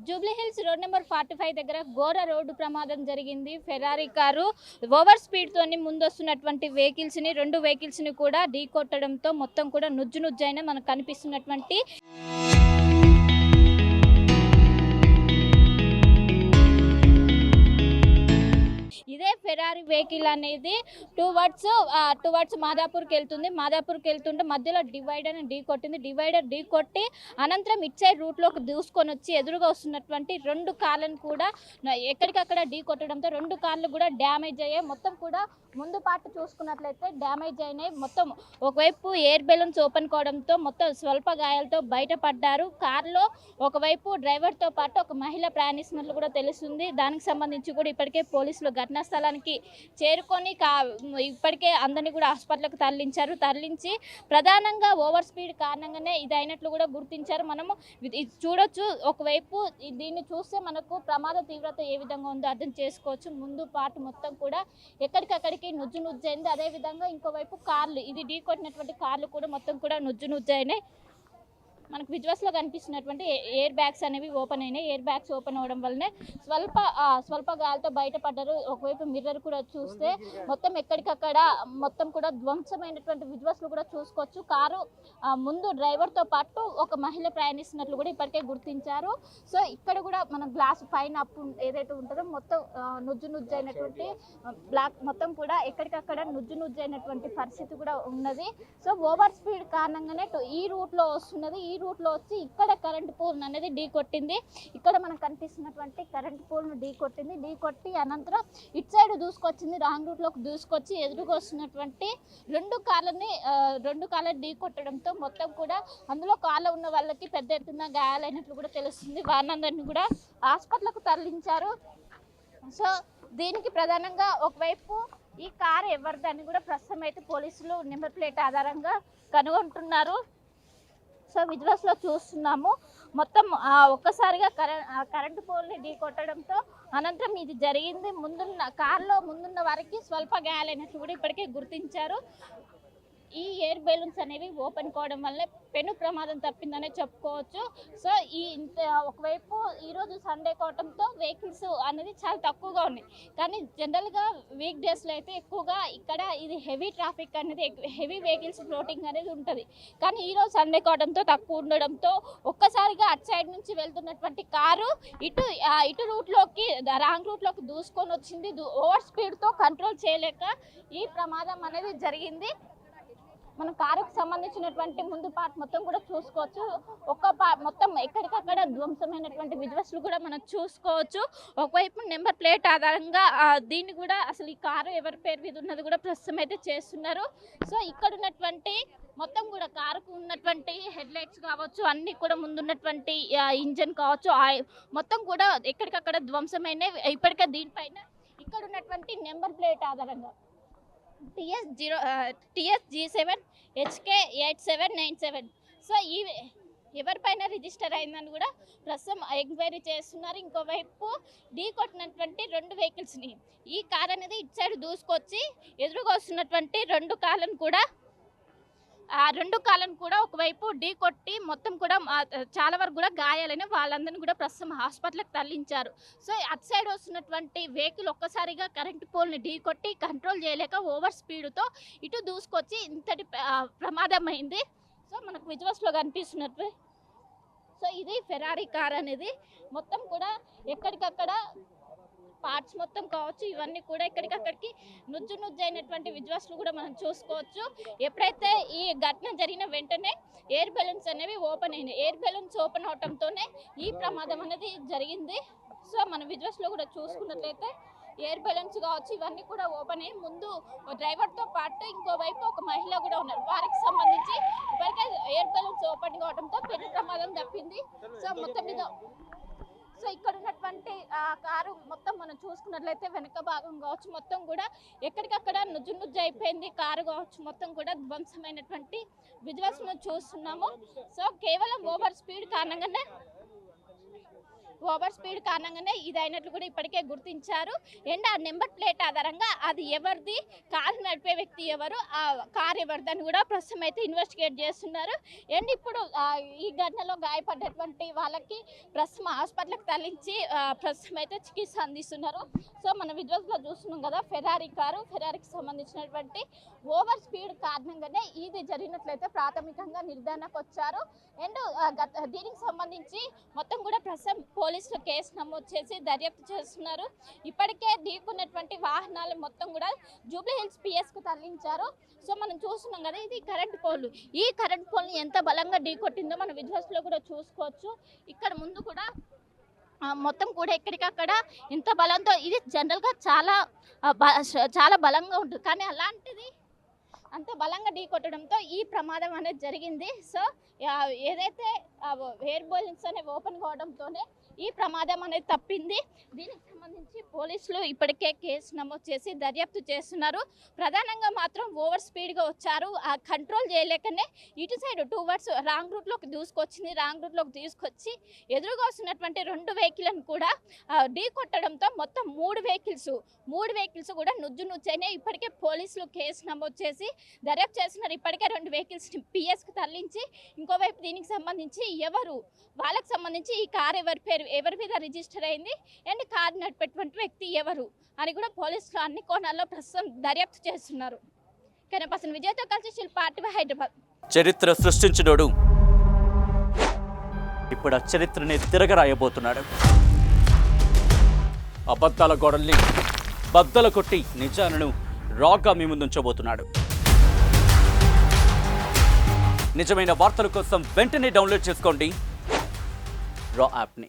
Jubilee Hills road number 45 దగ్గర ఘోర road ప్రమాదం జరిగింది. ఫెరారీ కారు ఓవర్ స్పీడ్ తోని ముందొస్తున్నటువంటి వెహికల్స్ ని 2 వెహికల్స్ ని కూడా ఢీకొట్టడంతో మొత్తం కూడా నుజ్జునజ్జైన మనకు కనిపిస్తున్నటువంటి ఇదే ఫెరారీ వెహికల్ అనేది టువర్డ్స్ మాదాపూర్కి వెళ్తుంది. మాదాపూర్కి వెళ్తుంటే మధ్యలో డివైడర్ ఢీ కొట్టింది. డివైడర్ ఢీ కొట్టి అనంతరం ఇట్ సైడ్ రూట్లోకి దూసుకొని వచ్చి ఎదురుగా వస్తున్నటువంటి 2 కార్లను కూడా ఎక్కడికక్కడ ఢీ కొట్టడంతో 2 కార్లు కూడా డ్యామేజ్ అయ్యాయి. మొత్తం కూడా ముందు పార్ట్ చూసుకున్నట్లయితే డ్యామేజ్ అయినాయి. మొత్తం ఒకవైపు ఎయిర్ బెలూన్స్ ఓపెన్ కావడంతో మొత్తం స్వల్ప గాయాలతో బయటపడ్డారు. కారులో ఒకవైపు డ్రైవర్తో పాటు ఒక మహిళ ప్రయాణిస్తున్నట్లు కూడా తెలుస్తుంది. దానికి సంబంధించి కూడా ఇప్పటికే పోలీసులు ఘటనా స్థలానికి చేరుకొని ఇప్పటికే అందరినీ కూడా హాస్పిటల్కి తరలించి ప్రధానంగా ఓవర్ స్పీడ్ కారణంగానే ఇది అయినట్లు కూడా గుర్తించారు. మనము చూడొచ్చు, ఒకవైపు దీన్ని చూస్తే మనకు ప్రమాద తీవ్రత ఏ విధంగా ఉందో అర్థం చేసుకోవచ్చు. ముందు పార్ట్ మొత్తం కూడా ఎక్కడికక్కడికి నుజ్జైంది. అదేవిధంగా ఇంకోవైపు కార్లు, ఇది ఢీ కొట్టినటువంటి కార్లు కూడా మొత్తం కూడా నుజ్జైనాయి. మనకు విజువల్స్లో కనిపిస్తున్నటువంటి ఎయిర్ బ్యాగ్స్ అనేవి ఓపెన్ అయినాయి. ఎయిర్ బ్యాగ్స్ ఓపెన్ అవ్వడం వల్లనే స్వల్ప గాలితో బయటపడ్డారు. ఒకవైపు మిర్రర్ కూడా చూస్తే మొత్తం ఎక్కడికక్కడ మొత్తం కూడా ధ్వంసమైనటువంటి విజువల్స్లు కూడా చూసుకోవచ్చు. కారు ముందు డ్రైవర్తో పాటు ఒక మహిళ ప్రయాణిస్తున్నట్లు కూడా ఇప్పటికే గుర్తించారు. సో ఇక్కడ కూడా మనం గ్లాస్ పైన అప్పు ఏదైతే ఉంటుందో మొత్తం నుజ్జైనటువంటి బ్లాక్ మొత్తం కూడా ఎక్కడికక్కడ నుజ్జైనటువంటి పరిస్థితి కూడా ఉన్నది. సో ఓవర్ స్పీడ్ కారణంగానే ఈ రూట్లో వస్తున్నది. ఈ రూట్లో వచ్చి ఇక్కడ కరెంట్ పోల్ అనేది ఢీ కొట్టింది. ఇక్కడ మనకు కనిపిస్తున్నటువంటి కరెంట్ పోల్ను ఢీ కొట్టి అనంతరం ఇటు సైడ్ దూసుకొచ్చింది. రాంగ్ రూట్లోకి దూసుకొచ్చి ఎదురుగా వస్తున్నటువంటి 2 కార్లను ఢీ కొట్టడంతో మొత్తం కూడా అందులో కార్లో ఉన్న వాళ్ళకి పెద్ద ఎత్తున గాయాలైనట్లు కూడా తెలుస్తుంది. వారందరినీ కూడా హాస్పిటల్కు తరలించారు. సో దీనికి ప్రధానంగా ఒకవైపు ఈ కారు ఎవరిదని కూడా ప్రస్తుతం అయితే పోలీసులు నెంబర్ ప్లేట్ ఆధారంగా కనుగొంటున్నారు. సో విజువల్స్లో చూస్తున్నాము, మొత్తం ఒక్కసారిగా కరెంటు పోల్ని ఢీ కొట్టడంతో అనంతరం ఇది జరిగింది. కారులో ముందున్న వారికి స్వల్ప గాయాలైనట్లు కూడా ఇప్పటికే గుర్తించారు. ఈ ఎయిర్ బెలూన్స్ అనేవి ఓపెన్ కావడం వల్లే పెను ప్రమాదం తప్పిందనే చెప్పుకోవచ్చు. సో ఒకవైపు ఈరోజు సండే కావడంతో వెహికల్స్ అనేది చాలా తక్కువగా ఉన్నాయి. కానీ జనరల్గా వీక్ డేస్లో అయితే ఎక్కువగా ఇక్కడ ఇది హెవీ ట్రాఫిక్ అనేది, హెవీ వెహికల్స్ ఫ్లోటింగ్ అనేది ఉంటుంది. కానీ ఈరోజు సండే కావడంతో తక్కువ ఉండడంతో ఒక్కసారిగా అటు సైడ్ నుంచి వెళ్తున్నటువంటి కారు ఇటు రూట్లోకి రాంగ్ రూట్లోకి దూసుకొని వచ్చింది. ఓవర్ స్పీడ్తో కంట్రోల్ చేయలేక ఈ ప్రమాదం అనేది జరిగింది. మన కారుకు సంబంధించినటువంటి ముందు పార్ట్ మొత్తం కూడా చూసుకోవచ్చు. మొత్తం ఎక్కడికక్కడ ధ్వంసమైనటువంటి విజువల్స్లు కూడా మనం చూసుకోవచ్చు. ఒకవైపు నెంబర్ ప్లేట్ ఆధారంగా దీన్ని కూడా అసలు ఈ కారు ఎవరి పేరు మీద ఉన్నది కూడా ప్రస్తుతం అయితే చేస్తున్నారు. సో ఇక్కడ ఉన్నటువంటి మొత్తం కూడా కారుకు ఉన్నటువంటి హెడ్ లైట్స్ కావచ్చు, అన్ని కూడా ముందున్నటువంటి ఇంజన్ కావచ్చు, మొత్తం కూడా ఎక్కడికక్కడ ధ్వంసమైనవి. ఇప్పటికే దీనిపైన ఇక్కడ ఉన్నటువంటి నెంబర్ ప్లేట్ ఆధారంగా TSG7 HK8797 సో ఈ ఎవరిపైన రిజిస్టర్ అయిందని కూడా ప్రస్తుతం ఎంక్వైరీ చేస్తున్నారు. ఇంకోవైపు ఢీ కొట్టినటువంటి 2 వెహికల్స్ని ఈ కార్ అనేది ఇటు సైడ్ దూసుకొచ్చి ఎదురుగా వస్తున్నటువంటి 2 కార్లను కూడా ఒకవైపు ఢీ కొట్టి మొత్తం కూడా చాలా వరకు కూడా గాయాలని వాళ్ళందరినీ కూడా ప్రస్తుతం హాస్పిటల్కి తరలించారు. సో అటు సైడ్ వస్తున్నటువంటి వెహికల్ ఒక్కసారిగా కరెంటు పోల్ని ఢీ కొట్టి కంట్రోల్ చేయలేక ఓవర్ స్పీడ్తో ఇటు దూసుకొచ్చి ఇంతటి ప్రమాదం అయింది. సో మనకు విజువల్స్లో కనిపిస్తున్నట్టు సో ఇది ఫెరారీ కార్ అనేది మొత్తం కూడా ఎక్కడికక్కడ పార్ట్స్ మొత్తం కావచ్చు, ఇవన్నీ కూడా ఎక్కడికక్కడికి నుజ్జైనటువంటి విజువల్స్లు కూడా మనం చూసుకోవచ్చు. ఎప్పుడైతే ఈ ఘటన జరిగిన వెంటనే ఎయిర్ బెలూన్స్ అనేవి ఓపెన్ అయినాయి. ఎయిర్ బెలూన్స్ ఓపెన్ అవడంతోనే ఈ ప్రమాదం అనేది జరిగింది. సో మన విజువల్స్లో కూడా చూసుకున్నట్లయితే ఎయిర్ బెలూన్స్ కావచ్చు, ఇవన్నీ కూడా ఓపెన్ అయ్యి ముందు డ్రైవర్తో పాటు ఇంకోవైపు ఒక మహిళ కూడా ఉన్నారు. వారికి సంబంధించి ఇప్పటికే ఎయిర్ బెలూన్స్ ఓపెన్ కావడంతో పెను ప్రమాదం తప్పింది. సో మొత్తం మీద సో ఇక్కడ ఉన్నటువంటి కారు మొత్తం మనం చూసుకున్నట్లయితే వెనక భాగం కావచ్చు మొత్తం కూడా ఎక్కడికక్కడ నుజ్జు అయిపోయింది. కారు కావచ్చు మొత్తం కూడా ధ్వంసమైనటువంటి విజువల్స్ మనం చూస్తున్నాము. సో కేవలం ఓవర్ స్పీడ్ కారణంగానే ఓవర్ స్పీడ్ కారణంగానే ఇది అయినట్లు కూడా ఇప్పటికే గుర్తించారు. అండ్ ఆ నెంబర్ ప్లేట్ ఆధారంగా అది ఎవరిది, కారు నడిపే వ్యక్తి ఎవరు, ఆ కారు ఎవరిదని కూడా ప్రస్తుతం అయితే ఇన్వెస్టిగేట్ చేస్తున్నారు. అండ్ ఇప్పుడు ఈ ఘటనలో గాయపడ్డటువంటి వాళ్ళకి ప్రస్తుతం హాస్పిటల్కి తరలించి ప్రస్తుతం అయితే చికిత్స అందిస్తున్నారు. సో మన విజువల్స్లో చూస్తున్నాం కదా, ఫెరారీకి సంబంధించినటువంటి ఓవర్ స్పీడ్ కారణంగానే ఇది జరిగినట్లయితే ప్రాథమికంగా నిర్ధారణకు వచ్చారు. అండ్ దీనికి సంబంధించి మొత్తం కూడా ప్రస్తుతం పోలీసులు కేసు నమోదు చేసి దర్యాప్తు చేస్తున్నారు. ఇప్పటికే ఢీకున్నటువంటి వాహనాలు మొత్తం కూడా జూబ్లీ హిల్స్ పిఎస్కు తరలించారు. సో మనం చూస్తున్నాం కదా, ఇది కరెంట్ పోల్. ఈ కరెంట్ పోల్ని ఎంత బలంగా ఢీకొట్టిందో మన విజువల్స్లో కూడా చూసుకోవచ్చు. ఇక్కడ ముందు కూడా మొత్తం కూడా ఎక్కడికక్కడ ఇంత బలంతో, ఇది జనరల్గా చాలా బలంగా ఉంటుంది, కానీ అలాంటిది అంత బలంగా ఢీకొట్టడంతో ఈ ప్రమాదం అనేది జరిగింది. సో ఏదైతే ఎయిర్ బోల్స్ అనేవి ఓపెన్ కావడంతోనే ఈ ప్రమాదం అనేది తప్పింది. దీనికి సంబంధించి పోలీసులు ఇప్పటికే కేసు నమోదు చేసి దర్యాప్తు చేస్తున్నారు. ప్రధానంగా మాత్రం ఓవర్ స్పీడ్గా వచ్చారు, ఆ కంట్రోల్ చేయలేకనే ఇటు సైడ్ టువర్డ్స్ రాంగ్ రూట్లోకి దూసుకొచ్చింది. రాంగ్ రూట్లోకి తీసుకొచ్చి ఎదురుగా వస్తున్నటువంటి 2 వెహికల్ని కూడా ఢీ కొట్టడంతో మొత్తం 3 వెహికల్స్ కూడా నుజ్జునైనాయి. ఇప్పటికే పోలీసులు కేసు నమోదు చేసి దర్యాప్తు చేస్తున్నారు. ఇప్పటికే 2 వెహికల్స్ పిఎస్కి తరలించి, ఇంకోవైపు దీనికి సంబంధించి వాళ్ళకి సంబంధించి ఈ కార్ ఎవరి మీద రిజిస్టర్ అయింది అండ్ కార్ నడిపేటువంటి వ్యక్తి ఎవరు అని కూడా పోలీసులు అన్ని కోణాల్లో ప్రస్తుతం దర్యాప్తు చేస్తున్నారు. కెమెరాపర్సన్ విజయ్తో కలిసి శిల్ప, హైదరాబాద్. చరిత్ర సృష్టించినోడు ఇప్పుడు ఆ చరిత్రని తిరగరాయబోతున్నాడు. అబద్ధాల గోడల్ని బద్దలు కొట్టి నిజాలను రాగా మీ ముందుంచబోతున్నాడు. నిజమైన వార్తల కోసం వెంటనే డౌన్లోడ్ చేసుకోండి రా యాప్ని.